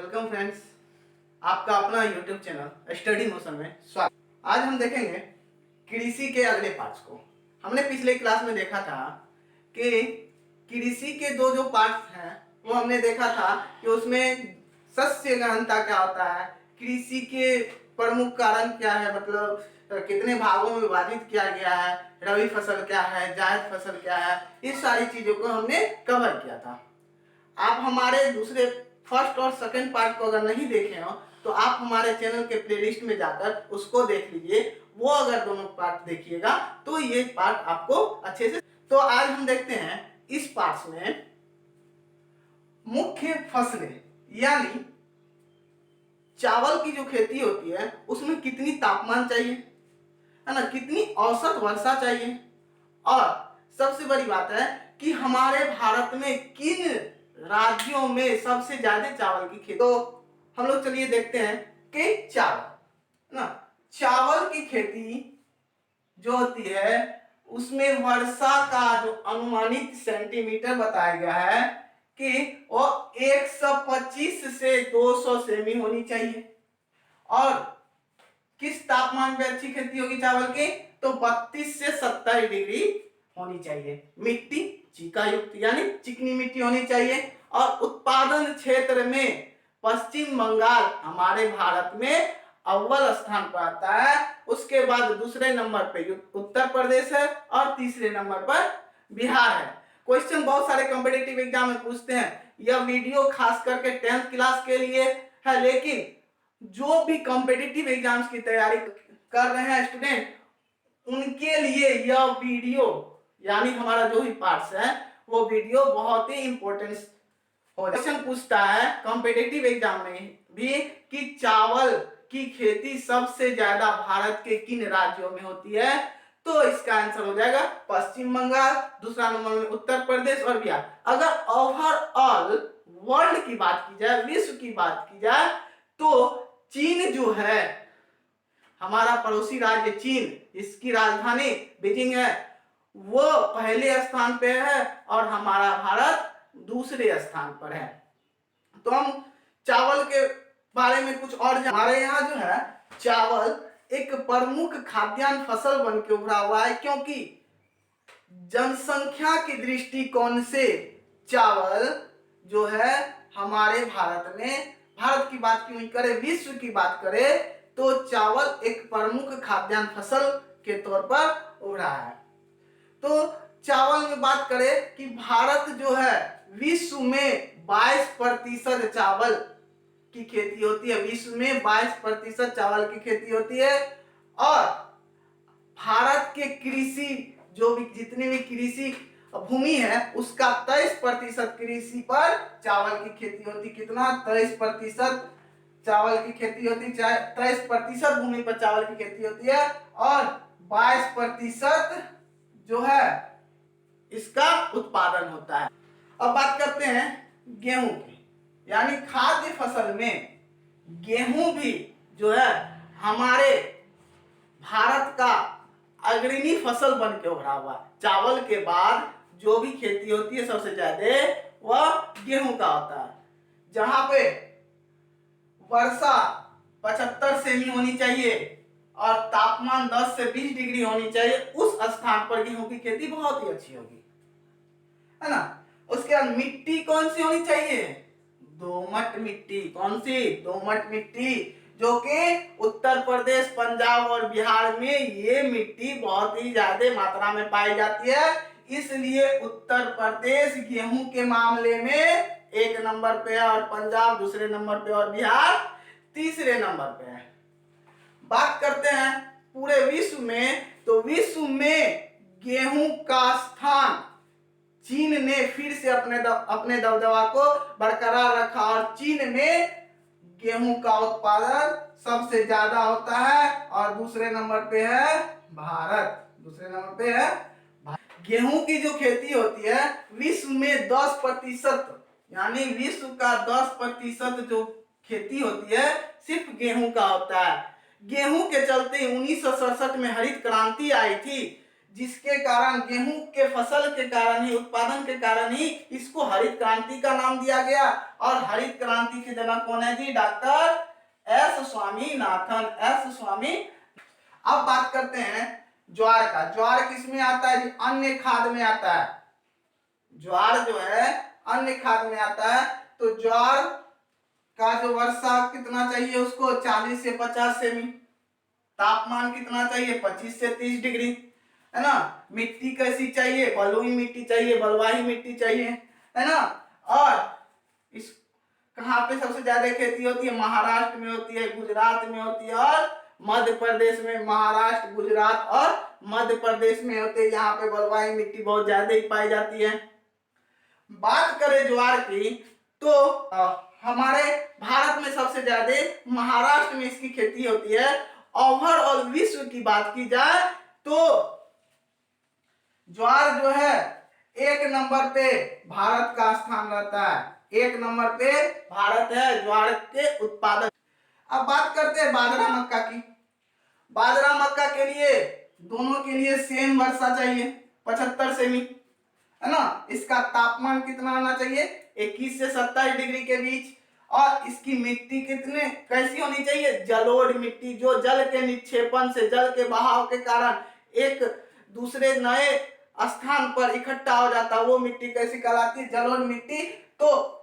Welcome friends, आपका अपना YouTube channel study motion में स्वागत। आज हम देखेंगे कृषि के अगले पार्ट्स को। हमने पिछले क्लास में देखा था कि कृषि के दो जो पार्ट्स हैं वो हमने देखा था कि उसमें शस्य गहनता क्या होता है, कृषि के प्रमुख कारण क्या है, मतलब कितने भागों में विभाजित किया गया है, रबी फसल क्या है, जायद फसल क्या है, इस सारी चीजों को हमने कवर किया था। आप हमारे दूसरे फर्स्ट और सेकंड पार्ट को अगर नहीं देखे हो तो आप हमारे चैनल के प्लेलिस्ट में जाकर उसको देख लीजिए। वो अगर दोनों पार्ट देखिएगा तो ये पार्ट आपको अच्छे से। तो आज हम देखते हैं इस पार्ट में मुख्य फसलें, यानी चावल की जो खेती होती है उसमें कितनी तापमान चाहिए, है ना, कितनी औसत वर्षा चाहिए, और सबसे बड़ी बात है कि हमारे भारत में किन राज्यों में सबसे ज्यादा चावल की खेती। तो हम लोग चलिए देखते हैं कि चावल ना, चावल की खेती जो होती है उसमें वर्षा का जो अनुमानित सेंटीमीटर बताया गया है कि वो 125 से 200 सेमी होनी चाहिए। और किस तापमान पे अच्छी खेती होगी चावल की, तो 32 से 70 डिग्री होनी चाहिए। मिट्टी चीका युक्त यानी चिकनी मिट्टी होनी चाहिए। और उत्पादन क्षेत्र में पश्चिम बंगाल हमारे भारत में अव्वल स्थान पर आता है। उसके बाद दूसरे नंबर पे उत्तर प्रदेश है और तीसरे नंबर पर बिहार है। क्वेश्चन बहुत सारे कॉम्पिटिटिव एग्जाम में पूछते हैं। यह वीडियो खास करके 10th क्लास के लिए है, लेकिन जो भी कॉम्पिटिटिव एग्जाम्स की तैयारी कर रहे हैं स्टूडेंट, उनके लिए यह वीडियो यानी हमारा जो भी पार्ट्स है वो वीडियो बहुत ही इंपॉर्टेंट हो। क्वेश्चन पूछता है कॉम्पिटिटिव एग्जाम में भी कि चावल की खेती सबसे ज्यादा भारत के किन राज्यों में होती है, तो इसका आंसर हो जाएगा पश्चिम बंगाल, दूसरा नंबर में उत्तर प्रदेश और बिहार। अगर ओवरऑल वर्ल्ड की बात की जाए, विश्व की बात की जाए, तो चीन जो है, हमारा पड़ोसी राज्य चीन, इसकी राजधानी बीजिंग है, वो पहले स्थान पे है और हमारा भारत दूसरे स्थान पर है। तो हम चावल के बारे में कुछ और हमारे यहाँ जो है चावल एक प्रमुख खाद्यान्न फसल बन के उभरा हुआ है, क्योंकि जनसंख्या के दृष्टिकोण से चावल जो है हमारे भारत में, भारत की बात क्यों करें, विश्व की बात करें, तो चावल एक प्रमुख खाद्यान्न फसल के तौर पर उभरा है। तो चावल में बात करें कि भारत जो है विश्व में 22% चावल की खेती होती है, विश्व में 22% चावल की खेती होती है। और भारत के कृषि जो भी जितनी भी कृषि भूमि है उसका 23% कृषि पर चावल की खेती होती। कितना? 23% चावल की खेती होती, 23% भूमि पर चावल की खेती होती है और 22% जो है इसका उत्पादन होता है। अब बात करते हैं गेहूं की, यानी खाद्य फसल में गेहूं भी जो है हमारे भारत का अग्रणी फसल बन के उभरा हुआ है। चावल के बाद जो भी खेती होती है सबसे ज्यादा वह गेहूं का होता है, जहां पे वर्षा 75 सेमी होनी चाहिए और तापमान 10 से 20 डिग्री होनी चाहिए। उस स्थान पर गेहूं की खेती बहुत ही अच्छी होगी, है ना। उसके बाद मिट्टी कौन सी होनी चाहिए? दोमट मिट्टी। कौन सी? दोमट मिट्टी, जो कि उत्तर प्रदेश, पंजाब और बिहार में ये मिट्टी बहुत ही ज्यादा मात्रा में पाई जाती है। इसलिए उत्तर प्रदेश गेहूं के मामले में 1 नंबर पे है और पंजाब दूसरे नंबर पे और बिहार तीसरे नंबर पे है। बात करते हैं पूरे विश्व में, तो विश्व में गेहूं का स्थान चीन ने फिर से अपने दबदबा को बरकरार रखा और चीन में गेहूं का उत्पादन सबसे ज्यादा होता है और दूसरे नंबर पे है भारत। दूसरे नंबर पे है गेहूं की जो खेती होती है विश्व में 10%, यानी विश्व का 10% जो खेती होती है सिर्फ गेहूं का होता है। गेहूं के चलते 1967 में हरित क्रांति आई थी, जिसके कारण गेहूं के फसल के कारण ही, उत्पादन के कारण ही इसको हरित क्रांति का नाम दिया गया। और हरित क्रांति के जनक कौन है जी? डॉक्टर एस स्वामीनाथन, एस स्वामी। अब बात करते हैं ज्वार का। ज्वार किस में आता है जी? अन्य खाद में आता है। ज्वार जो है अन्य खाद में आता है। तो ज्वार का जो वर्षा कितना चाहिए उसको? 40 से 50 सेमी। तापमान कितना चाहिए? 25 से 30 डिग्री, है ना। मिट्टी कैसी चाहिए? बलुई मिट्टी चाहिए, बलुआही मिट्टी चाहिए, है ना। और इस कहाँ पे सबसे ज्यादा खेती होती है? महाराष्ट्र में होती है, गुजरात में होती है और मध्य प्रदेश में। महाराष्ट्र, गुजरात और मध्य प्रदेश में होते हैं। यहाँ पे बलुआही मिट्टी बहुत ज्यादा ही पाई जाती है। बात करें ज्वार की तो हमारे भारत में सबसे ज्यादा महाराष्ट्र में इसकी खेती होती है। ओवरऑल विश्व की बात की जाए तो ज्वार जो है 1 नंबर पे भारत का स्थान रहता है। 1 नंबर पे भारत है ज्वार के उत्पादक। अब बात करते हैं बाजरा मक्का की। बाजरा मक्का के लिए दोनों के लिए सेम वर्षा चाहिए, 75 सेमी, है ना। इसका तापमान कितना होना चाहिए? 21 से 27 डिग्री के बीच। और इसकी मिट्टी कितने कैसी होनी चाहिए? जलोढ़ मिट्टी, जो जल के निक्षेपण से, जल के बहाव के कारण एक दूसरे नए स्थान पर इकट्ठा हो जाता है, वो मिट्टी कैसी कहलाती है? जलोढ़ मिट्टी। तो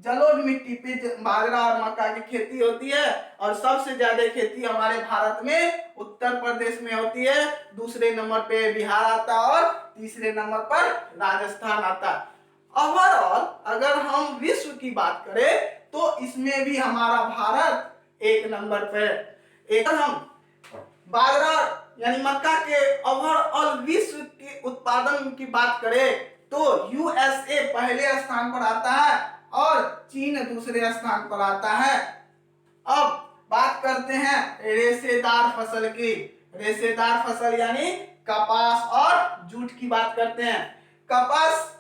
जलोढ़ मिट्टी पे बाजरा और मक्का की खेती होती है। और सबसे ज्यादा खेती हमारे भारत में उत्तर प्रदेश में होती है। दूसरे नंबर पे बिहार आता है और तीसरे नंबर पर राजस्थान आता है। ओवरऑल अगर हम विश्व की बात करें तो इसमें भी हमारा भारत 1 नंबर पे। एक हम बाजरा यानी मक्का के ओवरऑल विश्व के उत्पादन की बात करें तो यूएसए पहले स्थान पर आता है और चीन दूसरे स्थान पर आता है। अब बात करते हैं रेशेदार फसल की। रेशेदार फसल यानी कपास और जूट की बात करते हैं। कपास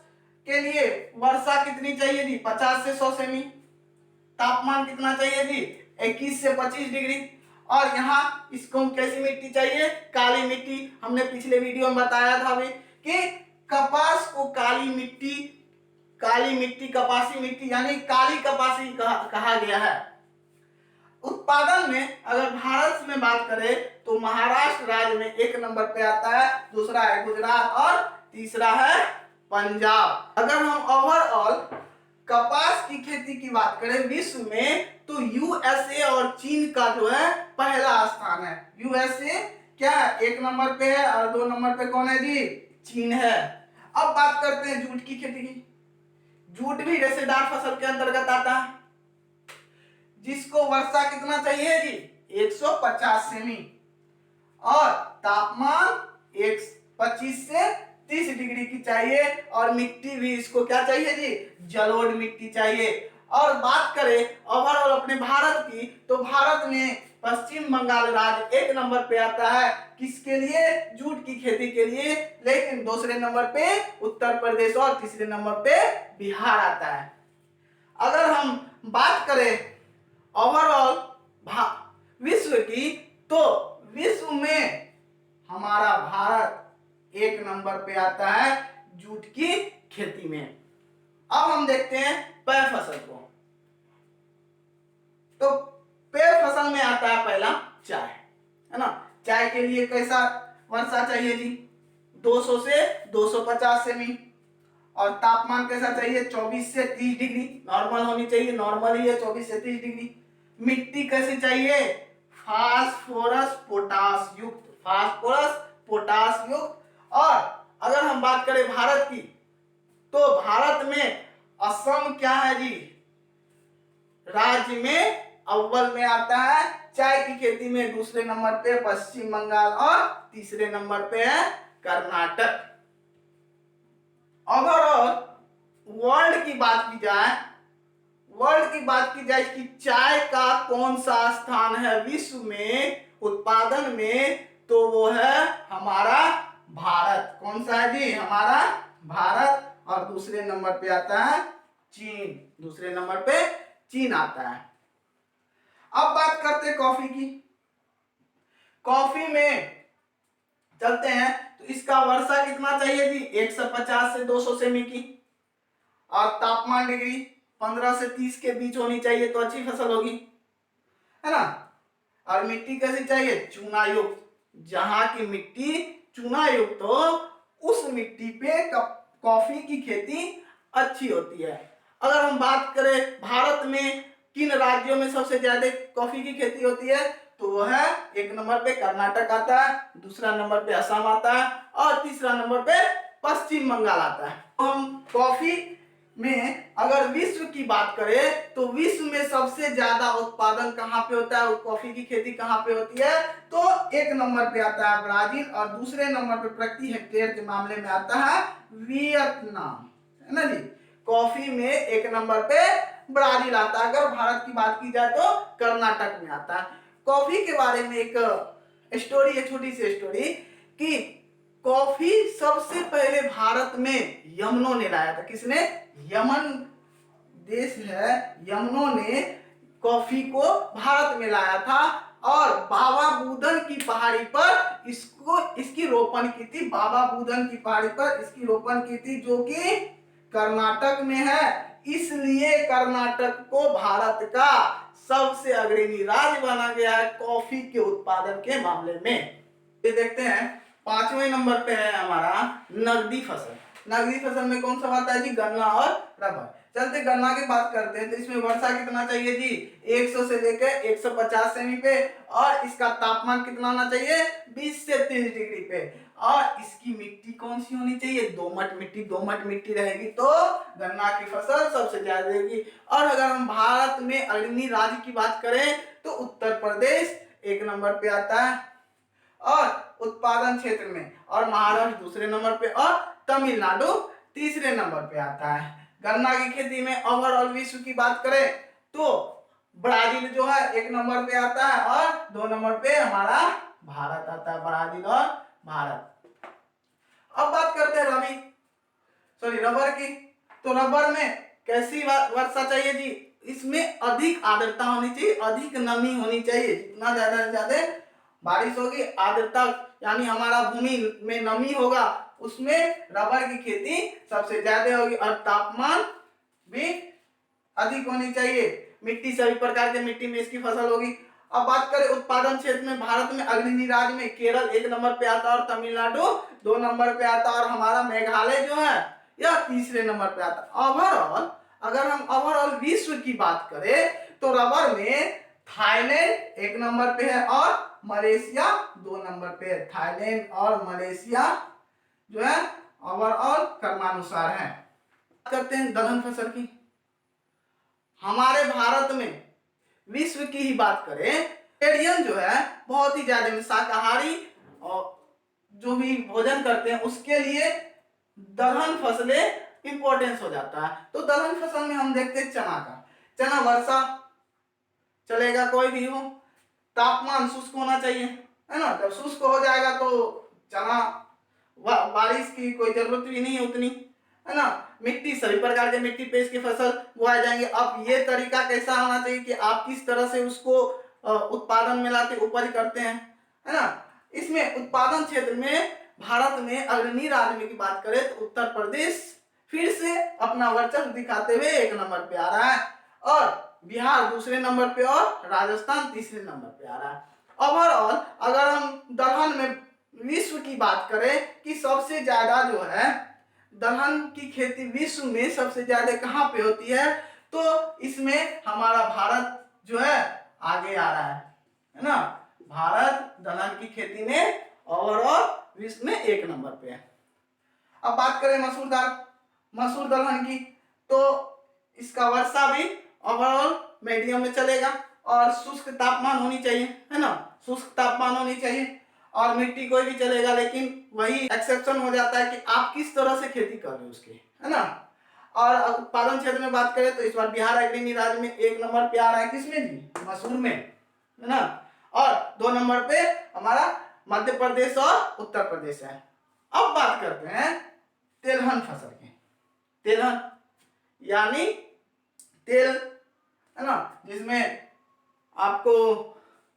के लिए वर्षा कितनी चाहिए जी? 50 से 100 सेमी। तापमान कितना चाहिए जी? 21 से 25 डिग्री। और यहाँ इसको कैसी मिट्टी चाहिए? काली मिट्टी। हमने पिछले वीडियो में बताया था अभी कि कपास को काली मिट्टी कपासी मिट्टी यानी काली कपासी कहा गया है। उत्पादन में अगर भारत में बात करें तो महाराष्ट्र राज्य में 1 नंबर पे आता है, दूसरा है गुजरात और तीसरा है पंजाब। अगर हम ओवरऑल कपास की खेती की बात करें विश्व में तो यूएसए और चीन का जो है पहला स्थान है। यूएसए क्या 1 नंबर पे है और 2 नंबर पे कौन है जी? चीन है। अब बात करते हैं जूट की खेती की। जूट भी रेशेदार फसल के अंतर्गत आता है, जिसको वर्षा कितना चाहिए जी? 150 सेमी। और तापमान 25 से 30 डिग्री की चाहिए। और मिट्टी भी इसको क्या चाहिए जी? जलोढ़ मिट्टी चाहिए। और बात करें ओवरऑल अपने भारत की तो भारत में पश्चिम बंगाल राज्य 1 नंबर पे आता है। किसके लिए? जूट की खेती के लिए। लेकिन दूसरे नंबर पे उत्तर प्रदेश और तीसरे नंबर पे बिहार आता है। अगर हम बात करें ओवरऑल विश्व की तो विश्व में हमारा भारत 1 नंबर पे आता है जूट की खेती में। अब हम देखते हैं पेय फसल को। तो पेय फसल में आता है पहला चाय, है ना। चाय के लिए कैसा वर्षा चाहिए जी? 200 से 250 सेमी। और तापमान कैसा चाहिए? 24 से 30 डिग्री। नॉर्मल होनी चाहिए, नॉर्मल ही है 24 से 30 डिग्री। मिट्टी कैसी चाहिए? फास्फोरस पोटास युक्त, फास्फोरस पोटास युक्त। और अगर हम बात करें भारत की तो भारत में असम क्या है जी? राज्य में अव्वल में आता है। चाय की खेती में दूसरे नंबर पे पश्चिम बंगाल और तीसरे नंबर पे है कर्नाटक। ओवरऑल वर्ल्ड की बात की जाए कि चाय का कौन सा स्थान है विश्व में उत्पादन में, तो वो है हमारा भारत। कौन सा है जी? हमारा भारत। और दूसरे नंबर पे आता है चीन, दूसरे नंबर पे चीन आता है। अब बात करते हैं कॉफी की। कॉफी में चलते हैं। तो इसका वर्षा कितना चाहिए जी, 150 से 200 सेमी की, और तापमान डिग्री 15 से 30 के बीच होनी चाहिए तो अच्छी फसल होगी, है ना। और मिट्टी कैसी चाहिए, चूना युक्त, जहां की मिट्टी चूना युक्त हो उस मिट्टी पे कॉफी की खेती अच्छी होती है। अगर हम बात करें भारत में किन राज्यों में सबसे ज्यादा कॉफी की खेती होती है, तो वह है, एक नंबर पे कर्नाटक आता है, दूसरा नंबर पे असम आता है, और तीसरा नंबर पे पश्चिम बंगाल आता है। तो हम कॉफी में अगर विश्व की बात करें तो विश्व में सबसे ज्यादा उत्पादन कहाँ पे होता है, कॉफी की खेती कहाँ पे होती है, तो एक नंबर पे आता है ब्राजील, और दूसरे नंबर पे प्रति हेक्टेयर के मामले में आता है वियतनाम, है ना जी। कॉफी में एक नंबर पे ब्राजील आता है। अगर भारत की बात की जाए तो कर्नाटक में आता है। कॉफी के बारे में एक स्टोरी है, छोटी सी स्टोरी, कि कॉफी सबसे पहले भारत में यमनों ने लाया था। किसने, यमन देश है, यमनों ने कॉफी को भारत में लाया था, और बाबा बुदन की पहाड़ी पर इसकी रोपण की थी। बाबा बुदन की पहाड़ी पर इसकी रोपण की थी, जो कि कर्नाटक में है। इसलिए कर्नाटक को भारत का सबसे अग्रणी राज्य माना गया है कॉफी के उत्पादन के मामले में। ये देखते हैं, 5वें नंबर पे है हमारा नगदी फसल। नगदी फसल में कौन सा आता है जी, गन्ना और रबर। चलते गन्ना की बात करते हैं। तो इसमें वर्षा कितना चाहिए जी, 100 से लेकर 150 सेमी पे, और इसका तापमान कितना होना चाहिए, 20 से 30 डिग्री पे, और इसकी मिट्टी कौन सी होनी चाहिए, दोमट मिट्टी। दोमट मिट्टी रहेगी तो गन्ना की फसल सबसे ज्यादा देगी। और अगर हम भारत में अग्रणी राज्य की बात करें तो उत्तर प्रदेश एक नंबर पे आता है और उत्पादन क्षेत्र में, और महाराष्ट्र दूसरे नंबर पे, और तमिलनाडु तीसरे नंबर पे आता है। गन्ना की खेती में ओवरऑल विश्व की बात करें तो ब्राजील जो है एक नंबर पे आता है, और 2 नंबर पे हमारा भारत आता है, ब्राजील और भारत। अब बात करते हैं रबर की। तो रबर में कैसी वर्षा चाहिए जी, इसमें अधिक आर्द्रता होनी चाहिए, अधिक नमी होनी चाहिए। जितना ज्यादा से ज्यादा बारिश होगी, आर्द्रता यानी हमारा भूमि में नमी होगा, उसमें रबर की खेती सबसे ज्यादा होगी, और तापमान भी अधिक होनी चाहिए। मिट्टी सभी प्रकार के मिट्टी में इसकी फसल होगी। अब बात करें उत्पादन क्षेत्र में, भारत में अग्रणी राज्य में केरल एक नंबर पे आता है, और तमिलनाडु 2 नंबर पे आता है, और हमारा मेघालय जो है यह तीसरे नंबर पे आता है। ओवरऑल अगर हम ओवरऑल विश्व की बात करें तो रबर में थाईलैंड एक नंबर पे है, और मलेशिया 2 नंबर पे है। थाईलैंड और मलेशिया जो है ओवरऑल क्रमानुसार है। करते हैं दलहन फसल की। हमारे भारत में विश्व की ही बात करें, वेजिटेरियन जो है बहुत ही ज्यादा, शाकाहारी और जो भी भोजन करते हैं उसके लिए दलहन फसलें इंपॉर्टेंस हो जाता है। तो दलहन फसल में हम देखते हैं चना का। चना वर्षा चलेगा कोई भी हो, तापमान शुष्क होना चाहिए, है ना। जब शुष्क हो जाएगा तो चना बारिश की कोई जरूरत भी नहीं है उतनी, है ना। मिट्टी सभी प्रकार के मिट्टी पे इसकी फसल बोए जाएंगे। अब ये तरीका कैसा होना चाहिए कि आप किस तरह से उसको उत्पादन में लाते उपज करते हैं, है ना। इसमें उत्पादन क्षेत्र में भारत में अग्रणी राज्य की बात करें तो उत्तर प्रदेश फिर से अपना वर्चस्व दिखाते हुए एक नंबर पे आ रहा है, और बिहार दूसरे नंबर पे, और राजस्थान तीसरे नंबर पे आ रहा है। ओवरऑल अगर हम दलहन में विश्व की बात करें कि सबसे ज्यादा जो है दलहन की खेती विश्व में सबसे ज्यादा कहाँ पे होती है, तो इसमें हमारा भारत जो है आगे आ रहा है ना। भारत दलहन की खेती में ओवरऑल विश्व में एक नंबर पे है। अब बात करें मसूर दलहन की, तो इसका वर्षा भी ओवरऑल मीडियम में चलेगा, और शुष्क तापमान होनी चाहिए, है ना। शुष्क तापमान होनी चाहिए, और मिट्टी कोई भी चलेगा, लेकिन वही एक्सेप्शन हो जाता है कि आप किस तरह से खेती कर रहे हो उसके, है ना। और उत्पादन क्षेत्र में बात करें तो इस बार बिहार अग्रणी राज्य में एक नंबर पे आ रहा है, किसमें जी, मसूर में, है ना। और 2 नंबर पे हमारा मध्य प्रदेश और उत्तर प्रदेश है। अब बात करते हैं तेलहन फसल की। तेलहन यानी तेल, है ना, जिसमें आपको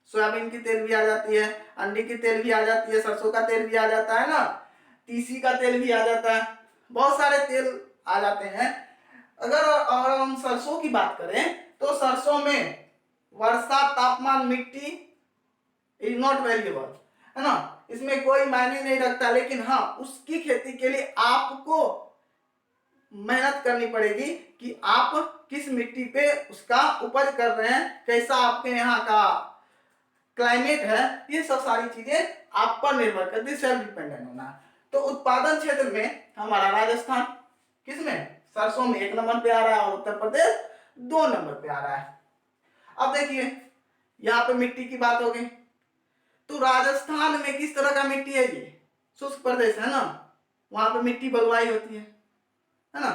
सोयाबीन की तेल भी आ जाती है, अंडे की तेल भी आ जाती है, सरसों का तेल भी आ जाता है ना, तीसी का तेल भी आ जाता है, बहुत सारे तेल आ जाते हैं। अगर और हम सरसों की बात करें तो सरसों में वर्षा, तापमान, मिट्टी इज नॉट वैल्यूएबल, है ना, इसमें कोई मायने नहीं रखता। लेकिन हाँ, उसकी खेती के लिए आपको मेहनत करनी पड़ेगी कि आप किस मिट्टी पे उसका उपज कर रहे हैं, कैसा आपके यहाँ का क्लाइमेट है, ये सब सारी चीजें आप पर निर्भर करती है, सेल्फ डिपेंडेंट होना। तो उत्पादन क्षेत्र में हमारा राजस्थान किसमें, सरसों में 1 नंबर पे आ रहा है और उत्तर प्रदेश 2 नंबर पे आ रहा है। अब देखिए यहाँ पे मिट्टी की बात हो गई, तो राजस्थान में किस तरह का मिट्टी है, ये शुष्क प्रदेश है ना, वहां पे मिट्टी बलुआई होती है ना।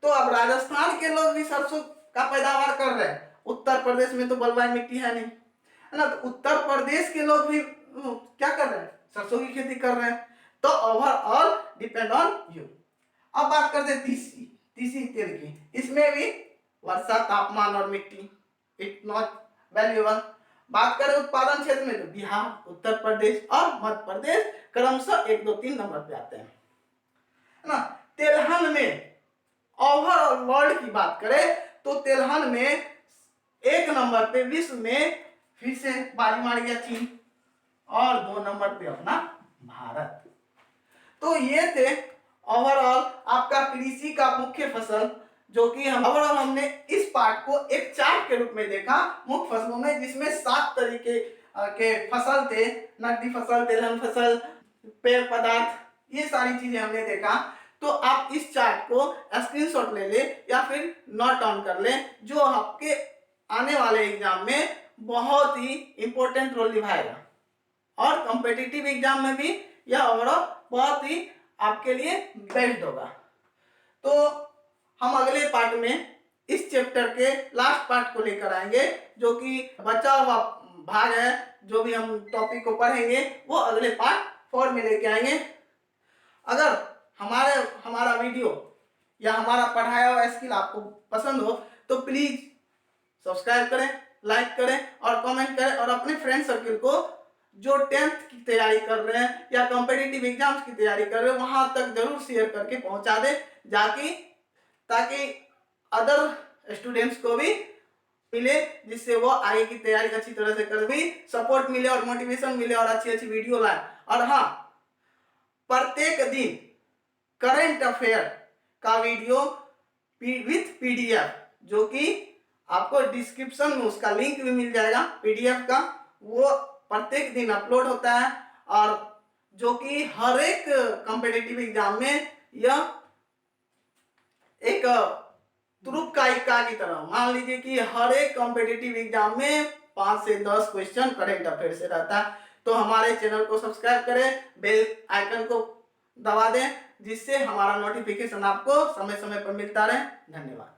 तो अब राजस्थान के लोग भी सरसों का पैदावार कर रहे हैं, उत्तर प्रदेश में तो बलुआई मिट्टी है नहीं, है ना, तो उत्तर प्रदेश के लोग भी क्या कर रहे हैं, सरसों की खेती कर रहे हैं। तो ओवरऑल डिपेंड ऑन यू। अब बात करते हैं तीसी, तीसी तेल की, इसमें भी वर्षा, तापमान और मिट्टी इट नॉट वैल्यूएबल। बात करें उत्पादन क्षेत्र में तो बिहार, उत्तर प्रदेश और मध्य प्रदेश क्रमशः 1, 2, 3 नंबर पे आते हैं, है ना। तेलहन में ओवरऑल वर्ल्ड की बात करें तो तेलहन में 1 नंबर पे विश्व में फिर से बाजी मार गया चीन, और 2 नंबर पे अपना भारत। तो ये थे ओवरऑल आपका कृषि का मुख्य फसल, जो कि हम ओवरऑल हमने इस पार्ट को एक चार्ट के रूप में देखा मुख्य फसलों में, जिसमें 7 तरीके के फसल थे, नकदी फसल, तिलहन फसल, पेय पदार्थ, ये सारी चीजें हमने देखा। तो आप इस चार्ट को स्क्रीनशॉट ले ले या फिर नोट डाउन कर ले, जो आपके आने वाले एग्जाम में बहुत ही इंपॉर्टेंट रोल निभाएगा, और कॉम्पिटिटिव एग्जाम में भी यह ओवरऑल बहुत ही आपके लिए बेस्ट होगा। तो हम अगले पार्ट में इस चैप्टर के लास्ट पार्ट को लेकर आएंगे, जो कि बचा हुआ भाग है, जो भी हम टॉपिक को पढ़ेंगे वो अगले पार्ट 4 में लेके आएंगे। अगर हमारा वीडियो या हमारा पढ़ाया हुआ स्किल आपको पसंद हो तो प्लीज सब्सक्राइब करें, लाइक करें और कमेंट करें, और अपने फ्रेंड सर्किल को जो 10th की तैयारी कर रहे हैं या कॉम्पिटिटिव एग्जाम्स की तैयारी कर रहे हैं वहां तक जरूर शेयर करके पहुंचा दें, ताकि अदर स्टूडेंट्स को भी मिले, जिससे वो आगे की तैयारी अच्छी तरह से कर भी सपोर्ट मिले और मोटिवेशन मिले और अच्छी अच्छी वीडियो लाए। और हाँ, प्रत्येक दिन करंट अफेयर का वीडियो विथ पीडीएफ, जो कि आपको डिस्क्रिप्शन में उसका लिंक भी मिल जाएगा पीडीएफ का, वो प्रत्येक दिन अपलोड होता है, और जो कि हर एक कॉम्पिटिटिव एग्जाम में यह एक तुरुप का इक्का की तरह, मान लीजिए कि हर एक कॉम्पिटिटिव एग्जाम में 5 से 10 क्वेश्चन करंट अफेयर से रहता है। तो हमारे चैनल को सब्सक्राइब करें, बेल आइकन को दबा दें, जिससे हमारा नोटिफिकेशन आपको समय समय पर मिलता रहे। धन्यवाद।